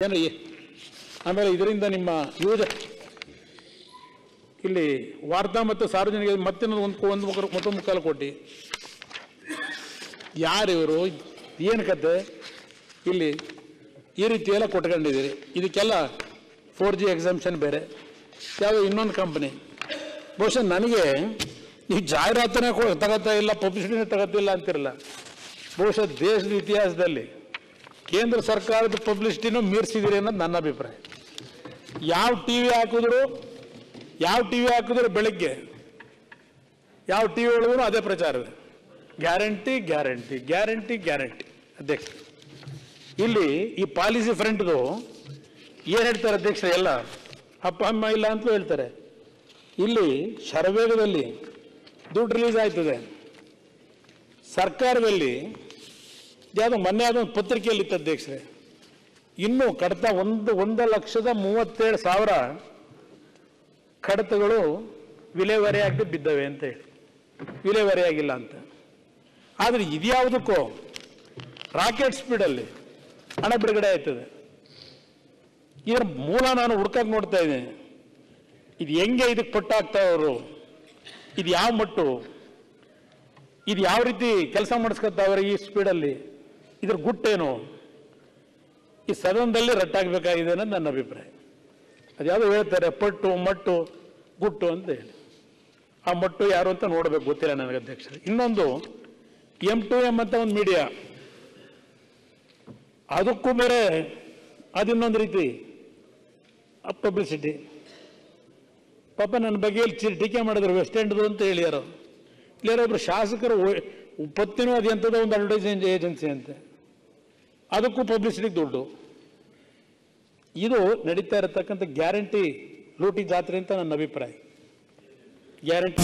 ಏನ್ರಿ ಆಮೇಲೆ ಇದರಿಂದ ನಿಮ್ಮ ಯೂಜ ಇಲ್ಲಿ ವಾರ್ತಾ ಮತ್ತು ಸಾರ್ವಜನಿಕ ಮತ್ತೊಂದು ಮುಕ್ಕಾಲು ಕೋಟಿ ಯಾರು ಇವರು ಏನು ಕತೆ ಇಲ್ಲಿ ಈ ರೀತಿ ಎಲ್ಲ ಕೊಟ್ಕೊಂಡಿದ್ದೀರಿ. ಇದಕ್ಕೆಲ್ಲ 4G ಎಕ್ಸಾಮ್ಷನ್ ಬೇರೆ ಯಾವುದೋ ಇನ್ನೊಂದು ಕಂಪನಿ. ಬಹುಶಃ ನನಗೆ ಈ ಜಾಹೀರಾತನೇ ತಗೋತಾ ಇಲ್ಲ, ಪಬ್ಲಿಸಿಟಿನೇ ತಗೋತಿಲ್ಲ ಅಂತಿರಲ್ಲ. ಬಹುಶಃ ದೇಶದ ಇತಿಹಾಸದಲ್ಲಿ ಕೇಂದ್ರ ಸರ್ಕಾರದ ಪಬ್ಲಿಸಿಟಿನೂ ಮೀರಿಸಿದಿರಿ ಅನ್ನೋದು ನನ್ನ ಅಭಿಪ್ರಾಯ. ಯಾವ ಟಿ ವಿ ಹಾಕಿದ್ರು ಬೆಳಗ್ಗೆ ಯಾವ ಟಿ ವಿ ಒಳಗೂ ಅದೇ ಪ್ರಚಾರವೇ, ಗ್ಯಾರಂಟಿ ಗ್ಯಾರಂಟಿ ಗ್ಯಾರಂಟಿ ಗ್ಯಾರಂಟಿ. ಅಧ್ಯಕ್ಷ ಇಲ್ಲಿ ಈ ಪಾಲಿಸಿ ಫ್ರಂಟ್ದು ಏನು ಹೇಳ್ತಾರೆ ಅಧ್ಯಕ್ಷರೇ, ಎಲ್ಲ ಅಪ್ಪ ಅಮ್ಮ ಇಲ್ಲ ಅಂತಲೂ ಹೇಳ್ತಾರೆ. ಇಲ್ಲಿ ಶರವೇಗದಲ್ಲಿ ದುಡ್ಡು ರಿಲೀಸ್ ಆಯ್ತದೆ. ಸರ್ಕಾರದಲ್ಲಿ ಯಾವುದೋ ಮೊನ್ನೆ ಯಾವುದೋ ಒಂದು ಪತ್ರಿಕೆಯಲ್ಲಿ ಇತ್ತು ಅಧ್ಯಕ್ಷರೇ, ಇನ್ನೂ ಕಡತ 1,37,000 ಕಡತಗಳು ವಿಲೇವಾರಿಯಾಗದೆ ಬಿದ್ದವೆ ಅಂತ ಹೇಳಿ, ವಿಲೇವಾರಿಯಾಗಿಲ್ಲ ಅಂತ. ಆದರೆ ಇದ್ಯಾವುದಕ್ಕೋ ರಾಕೆಟ್ ಸ್ಪೀಡಲ್ಲಿ ಹಣ ಬಿಡುಗಡೆ ಆಯ್ತದೆ. ಇದರ ಮೂಲ ನಾನು ಹುಡ್ಕಕ್ಕೆ ನೋಡ್ತಾ ಇದ್ದೀನಿ. ಇದು ಹೆಂಗೆ ಇದಕ್ಕೆ ಪಟ್ಟಾಗ್ತಾವರು, ಇದು ಯಾವ ಮಟ್ಟು, ಇದು ಯಾವ ರೀತಿ ಕೆಲಸ ಮಾಡಿಸ್ಕೊತಾವ್ರೆ ಈ ಸ್ಪೀಡಲ್ಲಿ, ಇದ್ರ ಗುಟ್ಟೇನು, ಈ ಸದನದಲ್ಲಿ ರಟ್ಟಾಗಬೇಕಾಗಿದೆ ಅನ್ನೋದು ನನ್ನ ಅಭಿಪ್ರಾಯ. ಅದ್ಯಾವುದೋ ಹೇಳ್ತಾರೆ ಪಟ್ಟು ಮಟ್ಟು ಗುಟ್ಟು ಅಂತ ಹೇಳಿ, ಆ ಮಟ್ಟು ಯಾರು ಅಂತ ನೋಡಬೇಕು, ಗೊತ್ತಿಲ್ಲ ನನಗೆ ಅಧ್ಯಕ್ಷರು. ಇನ್ನೊಂದು M2M ಅಂತ ಒಂದು ಮೀಡಿಯಾ, ಅದಕ್ಕೂ ಬೇರೆ ಅದಿನ್ನೊಂದು ರೀತಿ ಪಬ್ಲಿಸಿಟಿ. ಪಾಪ ನನ್ನ ಬಗ್ಗೆ ಇಲ್ಲಿ ಟೀಕೆ ಮಾಡಿದ್ರು ವೆಸ್ಟ್ ಎಂಡ್ದು ಅಂತ ಹೇಳಿಯಾರು. ಇಲ್ಲಾರೊಬ್ರು ಶಾಸಕರು ಪತ್ತಿನೂ ಅದು ಎಂಥದೋ ಒಂದು ಅಡ್ವರ್ಟೈಸಿಂಗ್ ಏಜೆನ್ಸಿ ಅಂತೆ, ಅದಕ್ಕೂ ಪಬ್ಲಿಸಿಟಿಗೆ ದುಡ್ಡು. ಇದು ನಡೀತಾ ಇರತಕ್ಕಂಥ ಗ್ಯಾರಂಟಿ ಲೂಟಿ ಜಾತ್ರೆ ಅಂತ ನನ್ನ ಅಭಿಪ್ರಾಯ. ಗ್ಯಾರಂಟಿ